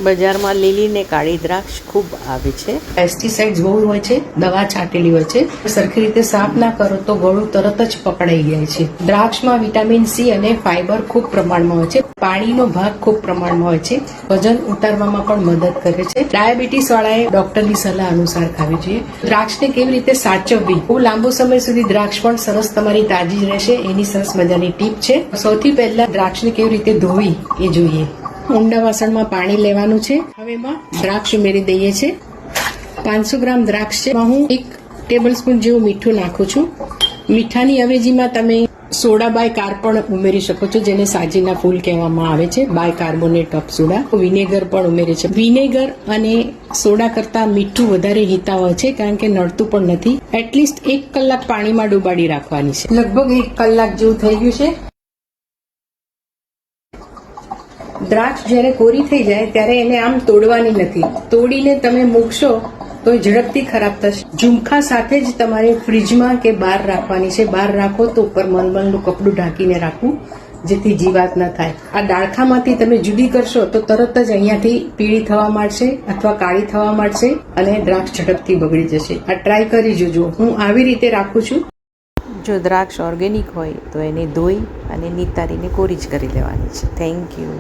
બજારમાં લીલી ને કાળી દ્રાક્ષ ખૂબ આવે છે. પેસ્ટિસાઇડ્સ બહુ હોય છે, દવા છાંટેલી હોય છે. સરખી રીતે સાફ ના કરો તો ગળું તરત જ પકડાઈ જાય છે. દ્રાક્ષમાં વિટામિન સી અને ફાઇબર ખૂબ પ્રમાણમાં હોય છે. પાણીનો ભાગ ખૂબ પ્રમાણમાં હોય છે. વજન ઉતારવામાં પણ મદદ કરે છે. ડાયાબિટીસ વાળાએ ડોક્ટરની સલાહ અનુસાર ખાવી જોઈએ. દ્રાક્ષને કેવી રીતે સાચવવી, બહુ લાંબો સમય સુધી દ્રાક્ષ પણ સરસ તમારી તાજી જ રહેશે એની સરસ મજાની ટીપ છે. સૌથી પહેલા દ્રાક્ષને કેવી રીતે ધોવી એ જોઈએ. ઊંડા વાસણમાં પાણી લેવાનું છે. હવે એમાં દ્રાક્ષ ઉમેરી દઈએ છીએ. 500 ગ્રામ દ્રાક્ષ છે. હું 1 ટેબલ સ્પૂન જેવું મીઠું નાખું છું. મીઠાની અવેજીમાં તમે સોડા બાય કાર પણ ઉમેરી શકો છો, જેને સાજીના ફૂલ કહેવામાં આવે છે. Bicarbonate of soda. Vinegar પણ ઉમેરે છે. વિનેગર અને સોડા કરતા મીઠું વધારે હિતાવહ છે, કારણ કે નડતું પણ નથી. એટલીસ્ટ 1 કલાક પાણીમાં ડુબાડી રાખવાની છે. લગભગ 1 કલાક જેવું થઈ ગયું છે. દ્રાક્ષ જ્યારે કોરી થઈ જાય ત્યારે એને આમ તોડવાની નથી. તોડીને તમે મૂકશો તો એ ઝડપથી ખરાબ થશે. ઝુમખા સાથે જ તમારે ફ્રીજમાં કે બહાર રાખવાની છે. બહાર રાખો તો ઉપર મલમલનું કપડું ઢાંકીને રાખવું, જેથી જીવાત ન થાય. આ ડાળખામાંથી તમે જુદી કરશો તો તરત જ અહીંયાથી પીળી થવા માંડશે અથવા કાળી થવા માંડશે અને દ્રાક્ષ ઝડપથી બગડી જશે. આ ટ્રાય કરી જોજો. હું આવી રીતે રાખું છું. જો દ્રાક્ષ ઓર્ગેનિક હોય તો એને ધોઈ અને નિતારીને કોરી જ કરી લેવાની છે. Thank you.